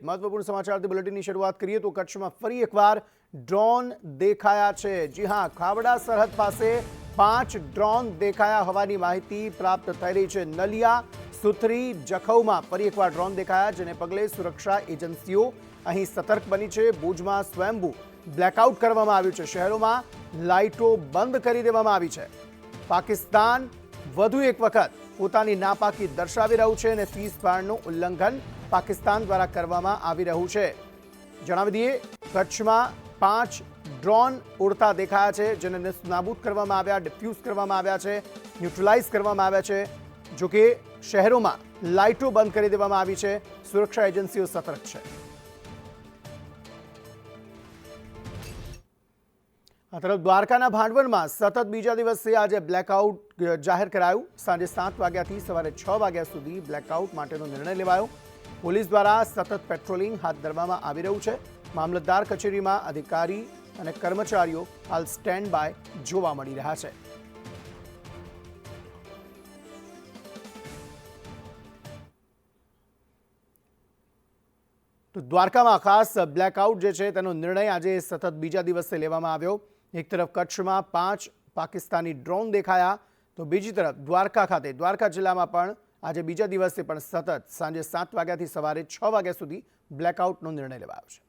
महत्वपूर्ण समाचारથી બુલેટિનની શરૂઆત કરીએ તો કચ્છમાં ફરી એકવાર ડ્રોન દેખાયા છે। જી હા, ખાવડા સરહદ પાસે 5 ડ્રોન દેખાયા હોવાની માહિતી પ્રાપ્ત થઈ રહી છે। નલિયા, સુથરી, જખૌમાં ફરી એકવાર ડ્રોન દેખાયા, જેને પગલે સુરક્ષા એજન્સીઓ અહીં સતર્ક બની છે। ભુજમાં સ્વયંભૂ બ્લેકઆઉટ કરવામાં આવ્યું છે। શહેરોમાં લાઇટો બંધ કરી દેવામાં આવી છે। પાકિસ્તાન વધુ એક વખત પોતાની નાપાકી દર્શાવી રહ્યું છે અને સીઝફાયરનું ઉલ્લંઘન પાકિસ્તાન દ્વારા કરવામાં આવી રહ્યું છે। જણાવી દઈએ, કચ્છમાં 5 ડ્રોન ઉડતા દેખાયા છે, જેને નાબૂદ કરવામાં આવ્યા, ડિફ્યુઝ કરવામાં આવ્યા છે, ન્યુટ્રલાઇઝ કરવામાં આવ્યા છે। જોકે શહેરોમાં લાઇટો બંધ કરી દેવામાં આવી છે। સુરક્ષા એજન્સીઓ સતર્ક છે। આ તરફ દ્વારકાના ભાંડવડમાં સતત બીજા દિવસે આજે બ્લેકઆઉટ જાહેર કરાયું। સાંજે 7 વાગ્યાથી સવારે 6 વાગ્યા સુધી બ્લેકઆઉટ માટેનો નિર્ણય લેવાયો। પોલીસ દ્વારા સતત પેટ્રોલિંગ હાથ ધરવામાં આવી રહ્યું છે। મામલતદાર કચેરીમાં અધિકારી અને કર્મચારીઓ હાલ સ્ટેન્ડ બાય જોવા મળી રહ્યા છે। તો દ્વારકામાં ખાસ બ્લેકઆઉટ જે છે તેનો નિર્ણય આજે સતત બીજા દિવસે લેવામાં આવ્યો। એક તરફ કચ્છમાં 5 પાકિસ્તાની ડ્રોન દેખાયા, તો બીજી તરફ દ્વારકા ખાતે, દ્વારકા જિલ્લામાં પણ આજે બીજા દિવસે પણ સતત સાંજે 7 વાગ્યાથી સવારે 6 વાગ્યા સુધી બ્લેકઆઉટનો નિર્ણય લેવાયો છે।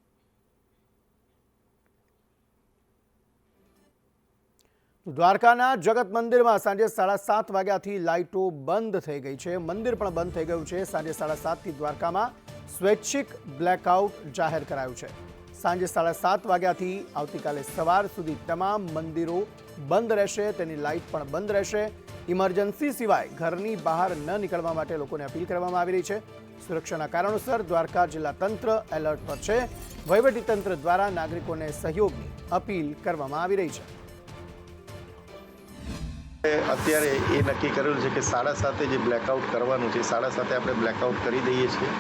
દ્વારકાના જગત મંદિરમાં સાંજે 7:30 વાગ્યાથી લાઇટો બંધ થઈ ગઈ છે। મંદિર પણ બંધ થઈ ગયું છે। સાંજે 7:30થી દ્વારકામાં સ્વૈચ્છિક બ્લેકઆઉટ જાહેર કરાયું છે। સાંજે 7:30 વાગ્યાથી આવતીકાલે સવાર સુધી તમામ મંદિરો બંધ રહેશે, તેની લાઇટ પણ બંધ રહેશે। ઇમરજન્સી સિવાય ઘરની બહાર ન નીકળવા માટે લોકોને અપીલ કરવામાં આવી રહી છે। સુરક્ષાના કારણોસર દ્વારકા જિલ્લા તંત્ર એલર્ટ પર છે। વહીવટીતંત્ર દ્વારા નાગરિકોને સહયોગની અપીલ કરવામાં આવી રહી છે। અત્યારે એ નક્કી કરેલું છે કે 7:30 જે બ્લેકઆઉટ કરવાનું છે, 7:30 આપણે બ્લેકઆઉટ કરી દઈએ છીએ।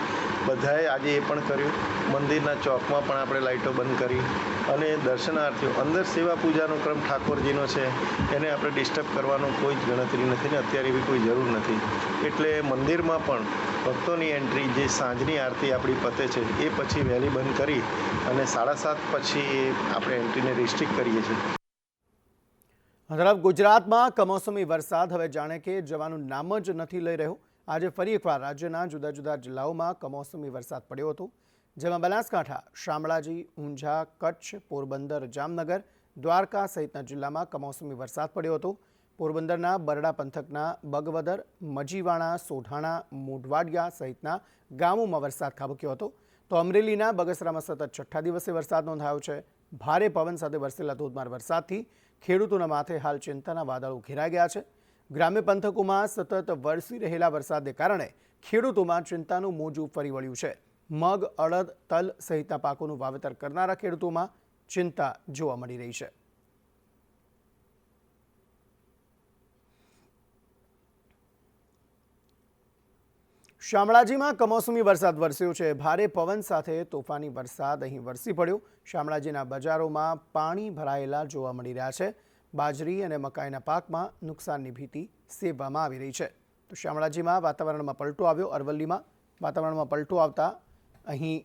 બધાએ આજે એ પણ કર્યું। મંદિરના ચોકમાં પણ આપણે લાઇટો બંધ કરી અને દર્શનાર્થીઓ અંદર સેવા પૂજાનો ક્રમ ઠાકોરજીનો છે, એને આપણે ડિસ્ટર્બ કરવાનો કોઈ જ ગણતરી નથી ને અત્યારે એવી કોઈ જરૂર નથી। એટલે મંદિરમાં પણ ભક્તોની એન્ટ્રી જે સાંજની આરતી આપણી પતે છે એ પછી વહેલી બંધ કરી અને 7:30 પછી આપણે એન્ટ્રીને રિસ્ટ્રિક્ટ કરીએ છીએ। તરફ ગુજરાતમાં કમોસમી વરસાદ હવે જાણે કે જવાનું નામ જ નથી લઈ રહ્યો। આજે ફરી એકવાર રાજ્યના જુદા જુદા જિલ્લાઓમાં કમોસમી વરસાદ પડ્યો હતો, જેમાં બનાસકાંઠા, શામળાજી, ઊંઝા, કચ્છ, પોરબંદર, જામનગર, દ્વારકા સહિતના જિલ્લામાં કમોસમી વરસાદ પડ્યો હતો। પોરબંદરના બરડા પંથકના બગવદર, મજીવાણા, સોઢાણા, મોઢવાડિયા સહિતના ગામોમાં વરસાદ ખાબક્યો હતો। તો અમરેલીના બગસરામાં સતત 6ઠ્ઠા દિવસે વરસાદ નોંધાયો છે। ભારે પવન સાથે વરસેલા ધોધમાર વરસાદથી ખેડૂતોના માથે હાલ ચિંતાના વાદળો ઘેરાઈ ગયા છે। ગ્રામ્ય પંથકોમાં સતત વરસી રહેલા વરસાદને કારણે ખેડૂતોમાં ચિંતાનું મોજું ફરી વળ્યું છે। મગ, અડદ, તલ સહિતના પાકોનું વાવેતર કરનારા ખેડૂતોમાં ચિંતા જોવા મળી રહી છે। શામળાજીમાં કમોસમી વરસાદ વરસ્યો છે। ભારે પવન સાથે તોફાની વરસાદ અહીં વરસી પડ્યો। શામળાજીના બજારોમાં પાણી ભરાયેલા જોવા મળી રહ્યા છે। બાજરી અને મકાઈના પાકમાં નુકસાનની ભીતિ સેવવામાં આવી રહી છે। તો શામળાજીમાં વાતાવરણમાં પલટો આવ્યો। અરવલ્લીમાં વાતાવરણમાં પલટો આવતા અહીં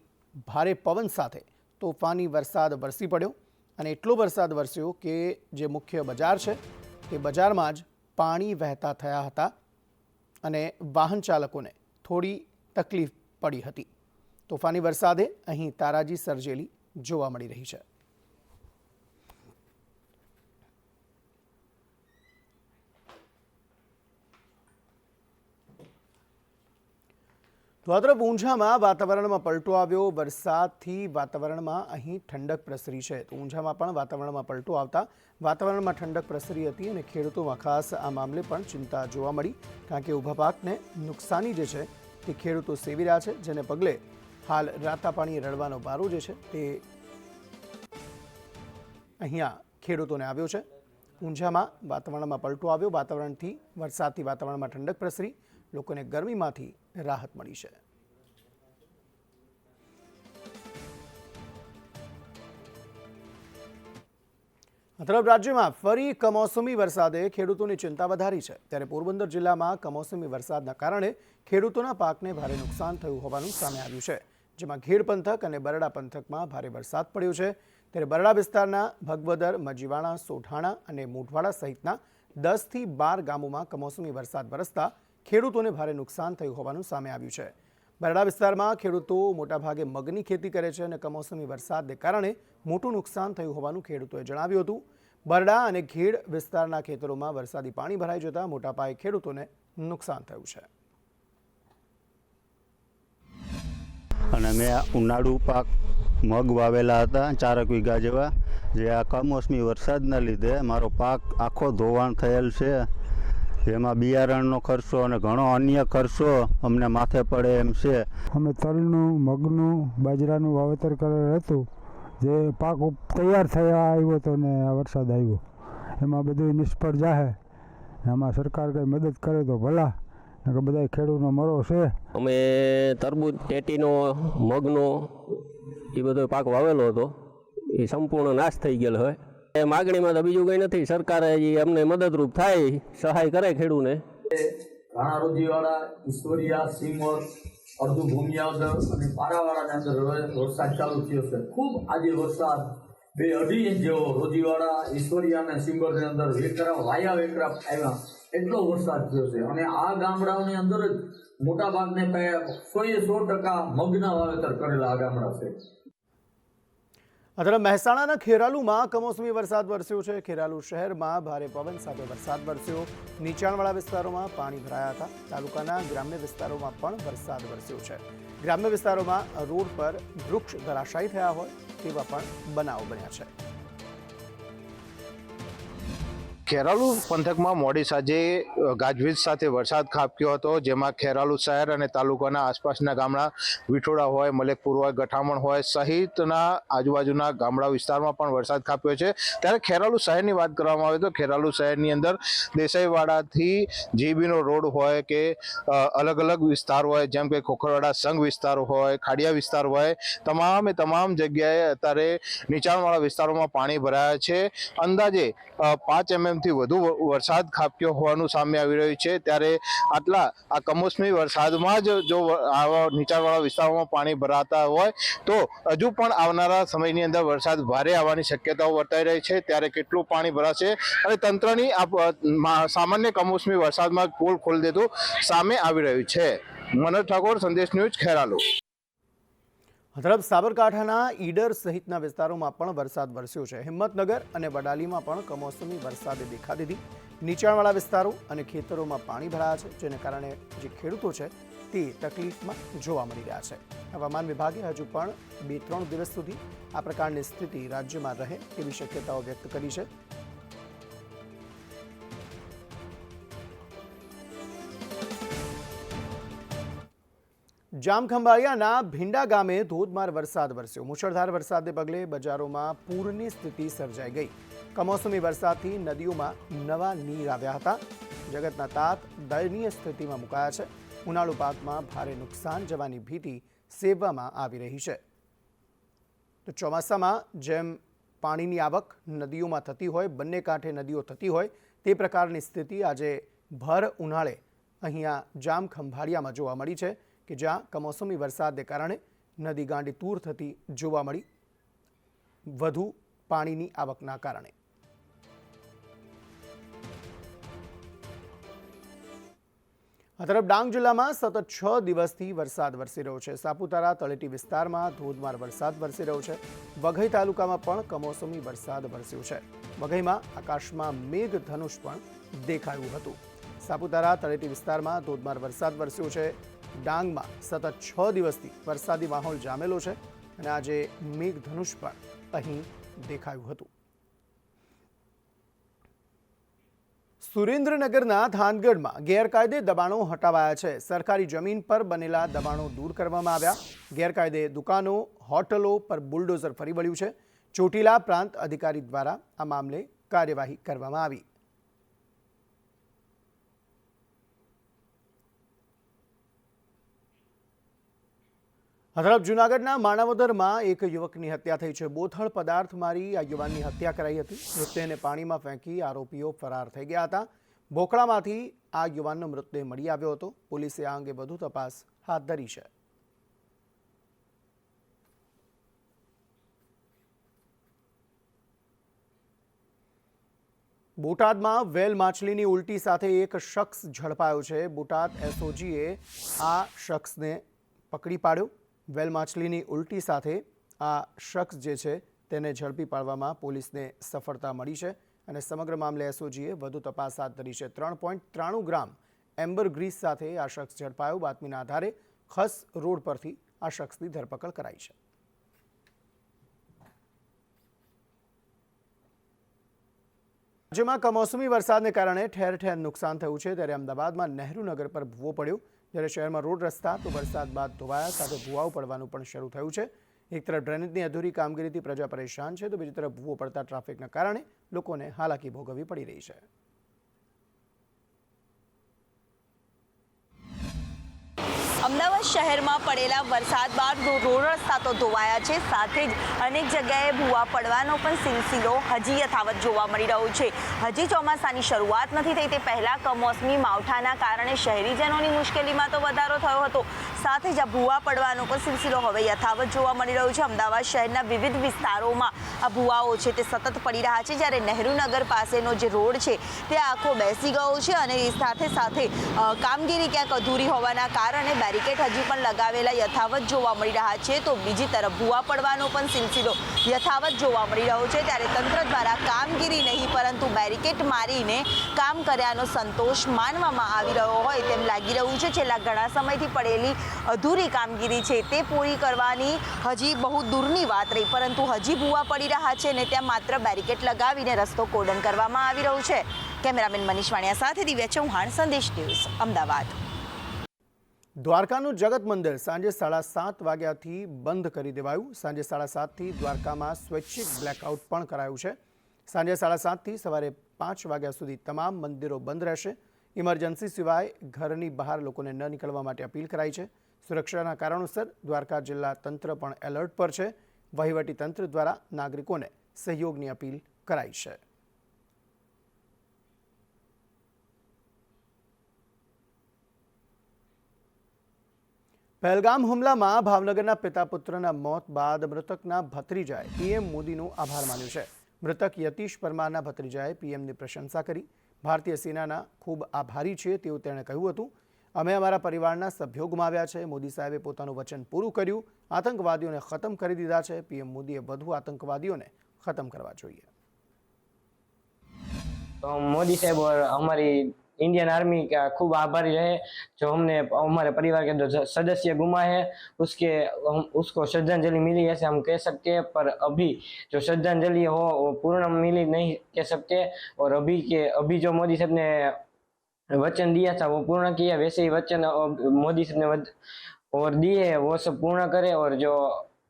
ભારે પવન સાથે તોફાની વરસાદ વરસી પડ્યો અને એટલો વરસાદ વરસ્યો કે જે મુખ્ય બજાર છે તે બજારમાં જ પાણી વહેતા થયા હતા અને વાહન ચાલકોને થોડી તકલીફ પડી હતી। તોફાની વરસાદે અહીં તારાજી સર્જેલી જોવા મળી રહી છે। તો આ તરફ ઊંઝામાં વાતાવરણમાં પલટો આવ્યો। વરસાદથી વાતાવરણમાં અહીં ઠંડક પ્રસરી છે। તો ઊંઝામાં પણ વાતાવરણમાં પલટો આવતા વાતાવરણમાં ઠંડક પ્રસરી હતી અને ખેડૂતોમાં ખાસ આ મામલે પણ ચિંતા જોવા મળી, કારણ કે ઊભા પાકને નુકસાની જે છે તે ખેડૂતો સેવી રહ્યા છે, જેને પગલે હાલ રાતા પાણી રડવાનો વારો જે છે તે અહીંયા ખેડૂતોને આવ્યો છે। ઊંઝામાં વાતાવરણમાં પલટો આવ્યો। વાતાવરણથી વરસાદથી વાતાવરણમાં ઠંડક પ્રસરી, લોકોને ગરમીમાંથી રાહત મળી છે। આ તરફ રાજ્યમાં ફરી કમોસમી વરસાદે ખેડૂતોની ચિંતા વધારી છે। ત્યારે પોરબંદર જિલ્લામાં કમોસમી વરસાદના કારણે ખેડૂતોના પાકને ભારે નુકસાન થયું હોવાનું સામે આવ્યું છે। જેમાં ઘેડ પંથક અને બરડા પંથકમાં ભારે વરસાદ પડ્યો છે, ત્યારે બરડા વિસ્તારના ભગવદર, મજીવાણા, સોઢાણા અને મોઢવાડા સહિતના 10 થી 12 ગામોમાં કમોસમી વરસાદ વરસતા ખેડૂતોને ભારે નુકસાન થયું હોવાનું સામે આવ્યું છે. બરડા વિસ્તારમાં ખેડૂતો મોટાભાગે મગની ખેતી કરે છે અને કમોસમી વરસાદને કારણે મોટું નુકસાન થયું હોવાનું ખેડૂતોએ જણાવ્યું હતું. બરડા અને ઘેડ વિસ્તારના ખેતરોમાં વરસાદી પાણી ભરાઈ જતા મોટા પાયે ખેડૂતોને નુકસાન થયું છે. અને મેં ઉનાળુ પાક મગ વાવેલા હતા 4 વીઘા જેવા, જે આ કમોસમી વરસાદના લીધે મારો પાક આખો ધોવાણ થયેલ છે. જેમાં બિયારણનો ખર્ચો અને ઘણો અન્ય ખર્ચો અમને માથે પડે એમ છે. અમે તલનું, મગનું, બાજરાનું વાવેતર કરેલ હતું, જે પાક તૈયાર થયા આવ્યો હતો ને આ વરસાદ આવ્યો, એમાં બધું નિષ્ફળ જાહે. આમાં સરકાર કંઈ મદદ કરે તો ભલા, કે બધા ખેડૂતનો મરો છે. અમે તરબૂચ, ટેટીનો, મગનો એ બધો પાક વાવેલો હતો, એ સંપૂર્ણ નાશ થઈ ગયેલો હોય. એ માગણીમાં તો બીજું કંઈ નથી, સરકારે અમને મદદરૂપ થાય, સહાય કરે ખેડૂને. ઘણા રોજીવાળા, ઈશ્વરિયા, સિમર, અડધું ભૂમિયાદર અને પારાવાળાની અંદર વરસાદ ચાલુ થયો છે. ખૂબ આજે વરસાદ 2-2.5 ઇંચ જેવો રોજીવાળા, ઈશ્વરિયા અને સિમરની અંદર વાયા વેકરા આવ્યા, એટલો વરસાદ થયો છે. અને આ ગામડાઓની અંદર જ મોટા ભાગને 100% મગના વાવેતર કરેલા આ ગામડા છે. આ તરફ મહેસાણાના ખેરાલુમાં કમોસમી વરસાદ વરસ્યો છે. ખેરાલુ શહેરમાં ભારે પવન સાથે વરસાદ વરસ્યો. નીચાણવાળા વિસ્તારોમાં પાણી ભરાયા હતા. તાલુકાના ગ્રામ્ય વિસ્તારોમાં પણ વરસાદ વરસ્યો છે. ગ્રામ્ય વિસ્તારોમાં રોડ પર વૃક્ષ ધરાશાયી થયા હોય તેવા પણ બનાવો બન્યા છે. ખેરાલુ પંથકમાં મોડી સાંજે ગાજવીજ સાથે વરસાદ ખાબક્યો હતો, જેમાં ખેરાલુ શહેર અને તાલુકાના આસપાસના ગામડા વિઠોડા હોય, મલેકપુર હોય, ગઠામણ હોય સહિતના આજુબાજુના ગામડા વિસ્તારમાં પણ વરસાદ ખાબક્યો છે. ત્યારે ખેરાલુ શહેરની વાત કરવામાં આવે તો ખેરાલુ શહેરની અંદર દેસાઈવાડાથી જીબીનો રોડ હોય કે અલગ અલગ વિસ્તાર હોય, જેમ કે ખોખરવાડા સંઘ વિસ્તાર હોય, ખાડિયા વિસ્તાર હોય, તમામ જગ્યાએ અત્યારે નીચાણવાળા વિસ્તારોમાં પાણી ભરાયા છે. અંદાજે 5 mm થી વધુ વરસાદ ખાબક્યો હોવાનું સામે આવી રહ્યું છે. ત્યારે આ કમોસમી વરસાદમાં જ જો આવા નીચાણવાળા વિસ્તારોમાં પાણી ભરાતા હોય તો હજુ પણ આવનારા સમયની અંદર વરસાદ ભારે આવવાની શક્યતાઓ વર્તાઈ રહી છે. ત્યારે કેટલું પાણી ભરાશે અને તંત્રની સામાન્ય કમોસમી વરસાદમાં પોલ ખોલી દેતું સામે આવી રહ્યું છે. મનોજ ઠાકોર, સંદેશ ન્યૂઝ, ખેરાલુ. તરફ સાબરકાંઠાના ઈડર સહિતના વિસ્તારોમાં પણ વરસાદ વરસ્યો છે. હિંમતનગર અને વડાલીમાં પણ કમોસમી વરસાદે દેખા દીધી. નીચાણવાળા વિસ્તારો અને ખેતરોમાં પાણી ભરાયા છે, જેને કારણે જે ખેડૂતો છે તે તકલીફમાં જોવા મળી રહ્યા છે. હવામાન વિભાગે હજુ પણ 2-3 દિવસ સુધી આ પ્રકારની સ્થિતિ રાજ્યમાં રહે તેવી શક્યતાઓ વ્યક્ત કરી છે. જામખંભાળિયાના ભીંડા ગામે ધોધમાર વરસાદ વરસ્યો. મુશળધાર વરસાદને પગલે બજારોમાં પૂરની સ્થિતિ સર્જાઈ ગઈ. કમોસમી વરસાદથી નદીઓમાં નવા નીર આવ્યા હતા. જગતના તાત દયનીય સ્થિતિમાં મુકાયા છે. ઉનાળુ પાકમાં ભારે નુકસાન જવાની ભીતિ સેવવામાં આવી રહી છે. તો ચોમાસામાં જેમ પાણીની આવક નદીઓમાં થતી હોય, બંને કાંઠે નદીઓ થતી હોય, તે પ્રકારની સ્થિતિ આજે ભર ઉનાળે અહીંયા જામખંભાળિયામાં જોવા મળી છે, કે જ્યાં કમોસમી વરસાદને કારણે નદી ગાંડી તૂર થતી જોવા મળી, વધુ પાણીની આવકના કારણે. આ તરફ ડાંગ જિલ્લામાં સતત 6 દિવસથી વરસાદ વરસી રહ્યો છે. સાપુતારા તળેટી વિસ્તારમાં ધોધમાર વરસાદ વરસી રહ્યો છે. વઘઈ તાલુકામાં પણ કમોસમી વરસાદ વરસ્યો છે. વઘઈમાં આકાશમાં મેઘધનુષ પણ દેખાયું હતું. સાપુતારા તળેટી વિસ્તારમાં ધોધમાર વરસાદ વરસ્યો છે. ડાંગમાં સતત 6 દિવસથી વરસાદી માહોલ જામેલો છે અને આજે મેઘધનુષ પણ અહીં દેખાયું હતું. સુરેન્દ્રનગરના થાનગઢમાં ગેરકાયદે દબાણો હટાવાયા છે. સરકારી જમીન પર બનેલા દબાણો દૂર કરવામાં આવ્યા. ગેરકાયદે દુકાનો, હોટલો પર બુલડોઝર ફરી વળ્યું છે. ચોટીલા પ્રાંત અધિકારી દ્વારા આ મામલે કાર્યવાહી કરવામાં આવી. આ તરફ જૂનાગઢના માણાવદરમાં એક યુવકની હત્યા થઈ છે. બોથળ પદાર્થ મારી આ યુવાનની હત્યા કરાઈ હતી. મૃતદેહને પાણીમાં ફેંકી આરોપીઓ ફરાર થઈ ગયા હતા. બોખડામાંથી આ યુવાનનો મૃતદેહ મળી આવ્યો હતો. પોલીસે આ અંગે વધુ તપાસ હાથ ધરી છે. બોટાદમાં વેલ માછલીની ઉલટી સાથે એક શખ્સ ઝડપાયો છે. બોટાદ એસઓજીએ આ શખ્સને પકડી પાડ્યો. વેલ માછલીની ઉલટી સાથે આ શખ્સ જે છે તેને ઝડપી પાડવામાં પોલીસને સફળતા મળી છે અને સમગ્ર મામલે એસઓજીએ વધુ તપાસ હાથ ધરી છે. 3.93 ગ્રામ એમ્બરગ્રીસ સાથે આ શખ્સ ઝડપાયો. બાતમીના આધારે ખસ રોડ પરથી આ શખ્સની ધરપકડ કરાઈ છે. રાજ્યમાં કમોસમી વરસાદને કારણે ઠેર ઠેર નુકસાન થયું છે. ત્યારે અમદાવાદમાં નહેરુનગર પર ભૂવો પડ્યો. જ્યારે શહેરમાં રોડ રસ્તા તો વરસાદ બાદ ધોવાયા સાથે ભૂવાઓ પડવાનું પણ શરૂ થયું છે. એક તરફ ડ્રેનેજની અધૂરી કામગીરીથી પ્રજા પરેશાન છે તો બીજી તરફ ભૂવો પડતા ટ્રાફિકના કારણે લોકોને હાલાકી ભોગવવી પડી રહી છે. અમદાવાદ શહેરમાં પડેલા વરસાદ બાદ રોડ રસ્તા તો ધોવાયા છે, સાથે જ અનેક જગ્યાએ ભૂવા પડવાનો પણ સિલસિલો હજી યથાવત જોવા મળી રહ્યો છે. હજી ચોમાસાની શરૂઆત નથી થઈ તે પહેલાં કમોસમી માવઠાના કારણે શહેરીજનોની મુશ્કેલીમાં તો વધારો થયો હતો, સાથે જ આ ભૂવા પડવાનો પણ સિલસિલો હવે યથાવત જોવા મળી રહ્યો છે. અમદાવાદ શહેરના વિવિધ વિસ્તારોમાં આ ભૂવાઓ છે તે સતત પડી રહ્યા છે. જ્યારે નહેરુનગર પાસેનો જે રોડ છે તે આખો બેસી ગયો છે અને સાથે સાથે કામગીરી ક્યાંક અધૂરી હોવાના કારણે બેરિકેડ હજી પણ લગાવેલા યથાવત જોવા મળી રહ્યા છે. તો બીજી તરફ ભૂવા પડવાનો પણ સિલસિલો યથાવત જોવા મળી રહ્યો છે. ત્યારે તંત્ર દ્વારા કામગીરી નહીં પરંતુ બેરિકેડ મારીને કામ કર્યાનો સંતોષ માનવામાં આવી રહ્યો હોય તેમ લાગી રહ્યું છે. છેલ્લા ઘણા સમયથી પડેલી અધૂરી કામગીરી છે તે પૂરી કરવાની હજી બહુ દૂરની વાત રહી, પરંતુ હજી ભૂવા પડી રહ્યા છે ને ત્યાં માત્ર બેરિકેડ લગાવીને રસ્તો કોર્ડન કરવામાં આવી રહ્યું છે. કેમેરામેન મનીષ વાણિયા સાથે દિવ્યા ચૌહાણ, સંદેશ ન્યૂઝ, અમદાવાદ. દ્વારકાનું જગત મંદિર સાંજે 7:30 વાગ્યાથી બંધ કરી દેવાયું. સાંજે 7:30થી દ્વારકામાં સ્વૈચ્છિક બ્લેકઆઉટ પણ કરાયું છે. સાંજે 7:30થી સવારે 5 વાગ્યા સુધી તમામ મંદિરો બંધ રહેશે. ઇમરજન્સી સિવાય ઘરની બહાર લોકોને ન નીકળવા માટે અપીલ કરાઈ છે. સુરક્ષાના કારણોસર દ્વારકા જિલ્લા તંત્ર પણ એલર્ટ પર છે. વહીવટી તંત્ર દ્વારા નાગરિકોને સહયોગની અપીલ કરાઈ છે. પહેલગામ હુમલામાં ભાવનગરના પિતા પુત્રના મોત બાદ મૃતકના ભત્રીજાએ પીએમ મોદીનો આભાર માન્યો છે. મૃતક યતીશ પરમારના ભત્રીજાએ પીએમની પ્રશંસા કરી. ભારતીય સેનાના ખૂબ આભારી છીએ તેવું તેણે કહ્યું હતું. અમે અમારા પરિવારના સભ્યો ગુમાવ્યા છે. મોદી સાહેબે પોતાનું વચન પૂરું કર્યું. આતંકવાદીઓને ખતમ કરી દીધા છે. પીએમ મોદીએ વધુ આતંકવાદીઓને ખતમ કરવા જોઈએ. तो मोदी साहब और हमारी इंडियन आर्मी का खूब आभारी रहे जो हमने हमारे परिवार के जो सदस्य गुमाए हैं उसको श्रद्धांजलि मिली ऐसे हम कह सकते हैं, पर अभी जो श्रद्धांजलि हो वो पूर्ण मिली नहीं कह सकते. और अभी जो मोदी साहब ने वचन दिया था वो पूर्ण किया, वैसे ही वचन मोदी साहब ने और दिए वो सब पूर्ण करे. और जो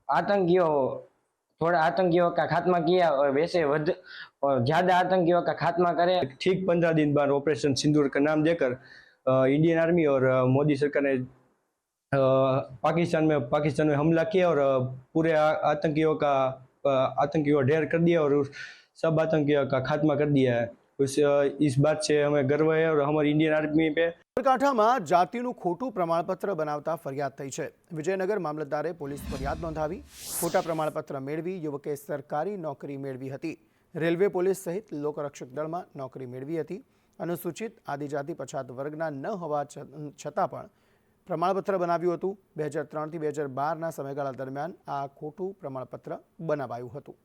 आतंकियों का खात्मा किया और वैसे और ज्यादा आतंकियों का खात्मा करे. ठीक 15 दिन बाद ऑपरेशन सिंदूर का नाम देकर इंडियन आर्मी और मोदी सरकार ने पाकिस्तान में हमला किया और पूरे आतंकियों को ढेर कर दिया और सब आतंकियों का खात्मा कर दिया है. इस बात से हमें गर्व है और हमारी इंडियन आर्मी पे. સાબરકાંઠામાં જાતિનું ખોટું પ્રમાણપત્ર બનાવતા ફરિયાદ થઈ છે. વિજયનગર મામલતદારે પોલીસ ફરિયાદ નોંધાવી. ખોટા પ્રમાણપત્ર મેળવી યુવકે સરકારી નોકરી મેળવી હતી. રેલવે પોલીસ સહિત લોકરક્ષક દળમાં નોકરી મેળવી હતી. અનુસૂચિત આદિજાતિ પછાત વર્ગના ન હોવા છતાં પણ પ્રમાણપત્ર બનાવ્યું હતું. 2003થી 2012ના સમયગાળા દરમિયાન આ ખોટું પ્રમાણપત્ર બનાવાયું હતું.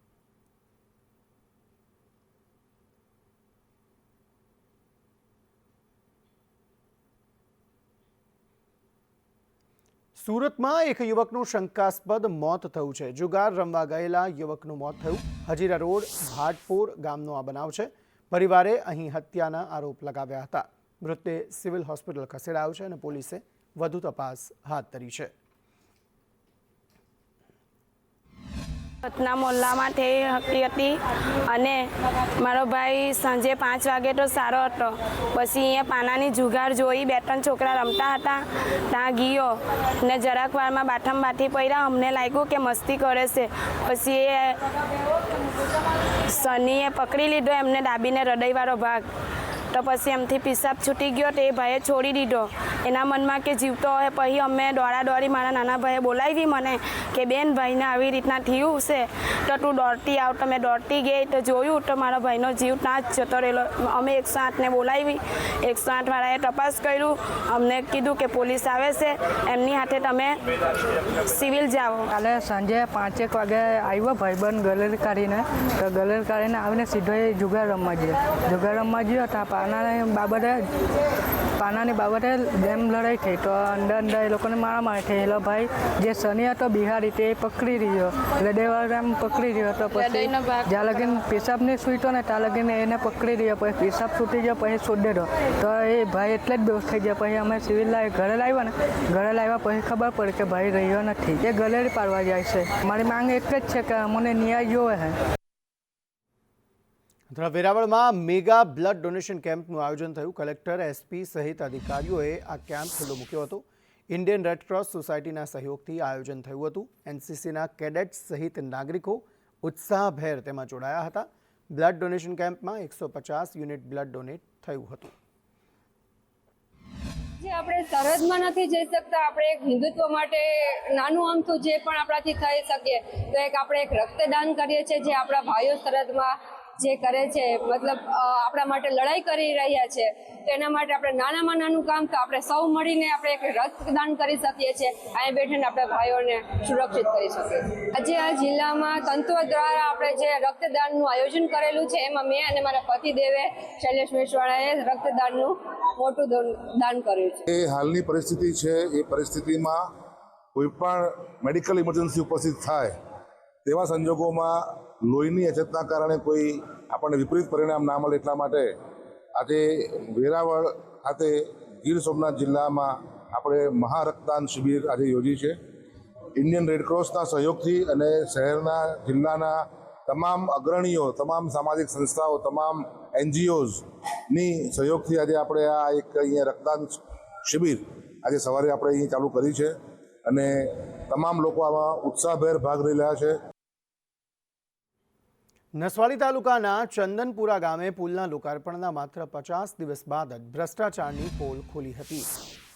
સુરતમાં એક યુવકનું શંકાસ્પદ મોત થયું છે. જુગાર રમવા ગયેલા યુવકનું મોત થયું. હજીરા રોડ ભાટપુર ગામનો આ બનાવ છે. પરિવારે અહીં હત્યાના આરોપ લગાવ્યા હતા. મૃતદેહ સિવિલ હોસ્પિટલ ખસેડાયો છે અને પોલીસે વધુ તપાસ હાથ ધરી છે. રત્ના મોહલ્લામાં થઈ હતી અને મારો ભાઈ સાંજે 5 વાગે તો સારો હતો. પછી અહીંયા પાનાની જુગાર જોઈ 2-3 છોકરા રમતા હતા ત્યાં ગયો ને જરાક વારમાં બાથમ બાથી પડ્યા. અમને લાગ્યું કે મસ્તી કરે છે. પછી એ સનીએ પકડી લીધો એમને દાબીને હૃદયવાળો ભાગ તો પછી એમથી પિશાબ છૂટી ગયો તો એ ભાઈએ છોડી દીધો. એના મનમાં કે જીવતો હોય. પછી અમે દોડી મારા નાના ભાઈએ બોલાવી મને કે બેન ભાઈને આવી રીતના થયું છે તો તું દોડતી આવ. તો મેં દોડતી ગઈ તો જોયું તો મારા ભાઈનો જીવ ત્યાં જ જતો રહેલો. અમે 108ને બોલાવી. 108 વાળાએ તપાસ કર્યું. અમને કીધું કે પોલીસ આવે છે એમની હાથે તમે સિવિલ જાઓ. કાલે સાંજે 5-1 વાગે આવ્યો ભાઈબંધ ગલેરી કાઢીને. તો ગલેરી કાઢીને આવીને સીધો એ જુગાર રમવા ગયો તો પાનાની બાબતે જેમ લડાઈ થઈ તો અંદર એ લોકોને મારામારી થઈ. એલો ભાઈ જે શનિ હતો બિહારી તે પકડી રહ્યો હૃદયવાળાને પકડી રહ્યો. તો પછી જ્યાં લગીને પેશાબ નહીં છૂટ્યો ને ત્યાં લગીને એને પકડી રહ્યો. પછી પેશાબ છૂટી ગયો પછી છોડી દીધો. તો એ ભાઈ એટલે જ બેહોશ થઈ ગયા. પછી અમે સિવિલ ઘરે લાવ્યા ને ઘરે લાવ્યા પછી ખબર પડી કે ભાઈ રહ્યો નથી. એ ગલેરી પાડવા જાય છે. મારી માંગ એક જ છે કે અમને ન્યાય જોવે છે. વેરાવળમાં મેગા બ્લડ ડોનેશન કેમ્પનું આયોજન થયું. કલેક્ટર, SP સહિત અધિકારીઓએ આ કેમ્પ ખુલ્લો મૂક્યો હતો. ઇન્ડિયન રેડક્રોસ સોસાયટીના સહયોગથી આયોજન થયું હતું. NCCના કેડેટ્સ સહિત નાગરિકો ઉત્સાહભેર તેમાં જોડાયા હતા. બ્લડ ડોનેશન કેમ્પમાં 150 યુનિટ બ્લડ ડોનેટ થયું હતું. જે આપણે સરહદમાં નથી જઈ શકતા, આપણે એક હિન્દુત્વ માટે નાનું અમથું જે પણ આપણાથી થઈ શકે તો આપણે એક રક્તદાન કરીએ છીએ. જે આપણા ભાઈઓ સરહદમાં જે કરે છે, મતલબ આપણા માટે લડાઈ કરી રહ્યા છે, તો એના માટે આપણે નાનામાં નાનું કામ તો આપણે સૌ મળીને આપણે એક રક્તદાન કરી શકીએ છીએ. અહીં બેઠીને આપણે ભાઈઓને સુરક્ષિત કરી શકીએ. આજે આ જિલ્લામાં તંત્ર દ્વારા આપણે જે રક્તદાનનું આયોજન કરેલું છે એમાં મેં અને મારા પતિદેવે શૈલેષ મેશવાળાએ રક્તદાનનું મોટું દાન કર્યું છે. એ હાલની પરિસ્થિતિ છે, એ પરિસ્થિતિમાં કોઈ પણ મેડિકલ ઇમરજન્સી ઉપસ્થિત થાય તેવા સંજોગોમાં લોહીની અછતના કારણે કોઈ આપણને વિપરીત પરિણામ ના મળે એટલા માટે આજે વેરાવળ ખાતે ગીર સોમનાથ જિલ્લામાં આપણે મહારક્તદાન શિબિર આજે યોજી છે. ઇન્ડિયન રેડક્રોસના સહયોગથી અને શહેરના જિલ્લાના તમામ અગ્રણીઓ, તમામ સામાજિક સંસ્થાઓ, તમામ NGOsની સહયોગથી આજે આપણે આ એક અહીંયા રક્તદાન શિબિર આજે સવારે આપણે અહીં ચાલુ કરી છે અને તમામ લોકો આમાં ઉત્સાહભેર ભાગ લઈ રહ્યા છે. નસવાડી તાલુકાના ચંદનપુરા ગામે પુલના લોકાર્પણના માત્ર 50 દિવસ બાદ જ ભ્રષ્ટાચારની પોલ ખુલી હતી.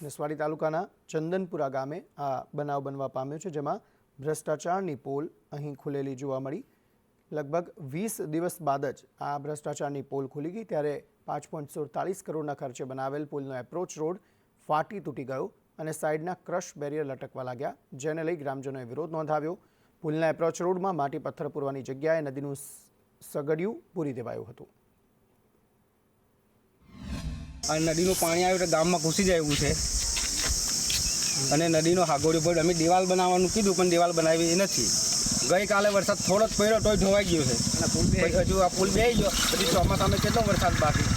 નસવાડી તાલુકાના ચંદનપુરા ગામે આ બનાવ બનવા પામ્યો છે, જેમાં ભ્રષ્ટાચારની પોલ અહીં ખુલેલી જોવા મળી. લગભગ 20 દિવસ બાદ જ આ ભ્રષ્ટાચારની પોલ ખુલી ગઈ. ત્યારે 5.47 કરોડના ખર્ચે બનાવેલ પુલનો એપ્રોચ રોડ ફાટી તૂટી ગયો અને સાઈડના ક્રશ બેરિયર લટકવા લાગ્યા, જેને લઈ ગ્રામજનોએ વિરોધ નોંધાવ્યો. પુલના એપ્રોચ રોડમાં માટી પથ્થર પૂરવાની જગ્યાએ નદીનું સગડિયું પૂરી દેવાયું હતું. આ નદીનું પાણી આવ્યું તો ગામમાં ઘૂસી જાય એવું છે અને નદીનો હાગોડિયો પડ્યો. અમે દિવાલ બનાવવાનું કીધું પણ દિવાલ બનાવી નથી. ગઈકાલે વરસાદ થોડો જ પડ્યો તોય ધોવાઈ ગયો છે અને હજુ આ પુલ બેસી ગયો. પછી ચોમાસામાં કેટલો વરસાદ બાકી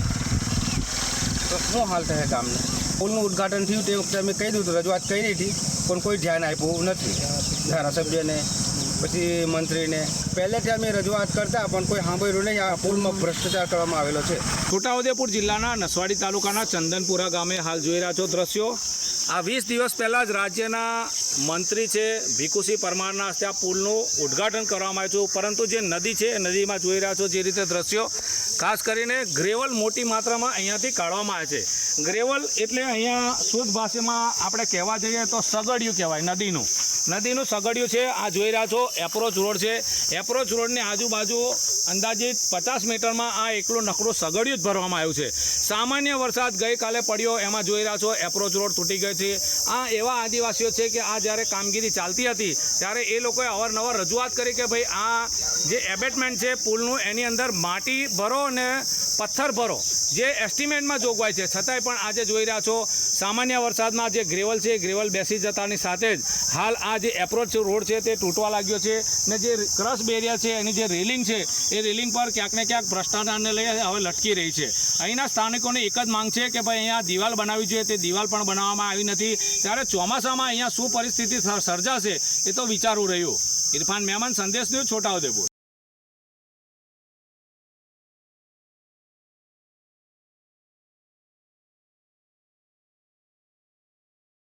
તો શું હાલ થશે ગામને? પુલનું ઉદ્ઘાટન થયું તે વખતે અમે કહી દીધું, રજૂઆત કરી હતી પણ કોઈ ધ્યાન આપ્યું નથી. ધારાસભ્યને પછી મંત્રીને પહેલેથી અમે રજૂઆત કરતા પણ કોઈ સાંભળ્યું નહીં. આ પુલમાં ભ્રષ્ટાચાર કરવામાં આવેલો છે. છોટાઉદેપુર જિલ્લાના નસવાડી તાલુકાના ચંદનપુરા ગામે હાલ જોઈ રહ્યા છો દ્રશ્યો. આ 20 દિવસ પહેલાં જ રાજ્યના મંત્રી છે ભીખુસિંહ પરમારના હસ્તે આ પુલનું ઉદ્ઘાટન કરવામાં આવ્યું હતું. પરંતુ જે નદી છે એ નદીમાં જોઈ રહ્યા છો જે રીતે દ્રશ્યો, ખાસ કરીને ગ્રેવલ મોટી માત્રામાં અહીંયાથી કાઢવામાં આવે છે. ગ્રેવલ એટલે અહીંયા શુદ્ધ ભાષામાં આપણે કહેવા જઈએ તો સગડિયું કહેવાય. નદીનું સગડિયું છે. આ જોઈ રહ્યા છો એપ્રોચ રોડ છે. એપ્રોચ રોડની આજુબાજુ અંદાજિત 50 મીટરમાં આ એકલું નકરું સગડિયું જ ભરવામાં આવ્યું છે. સામાન્ય વરસાદ ગઈકાલે પડ્યો, એમાં જોઈ રહ્યા છો એપ્રોચ રોડ તૂટી ગયો છે. આ એવા આદિવાસીઓ છે કે આ જ્યારે કામગીરી ચાલતી હતી ત્યારે એ લોકોએ અવારનવાર રજૂઆત કરી કે ભાઈ આ જે એબેટમેન્ટ છે પુલનું એની અંદર માટી ભરો અને પથ્થર ભરો, જે એસ્ટિમેટમાં જોગવાઈ છે. છતાંય પણ આજે જોઈ રહ્યા છો સામાન્ય વરસાદમાં જે ગ્રેવલ છે ગ્રેવલ બેસી જતાની સાથે જ હાલ આ જે એપ્રોચ રોડ છે તે તૂટવા લાગ્યો છે ને જે ક્રશ બેરિયર છે એની જે રેલિંગ છે એ રેલિંગ પર ક્યાંક ને ક્યાંક ભ્રષ્ટાચારને લઈ હવે લટકી રહી છે. અહીંના સ્થાનિકોની એક જ માંગ છે કે ભાઈ અહીંયા દિવાલ બનાવવી જોઈએ, તે દિવાલ પણ બનાવવામાં આવી નથી. ત્યારે ચોમાસામાં અહીંયા શું પરિસ્થિતિ સર્જાશે એ તો વિચારવું રહ્યું. ઇરફાન મેમન, સંદેશ ન્યૂઝ, છોટાઉદેપુર.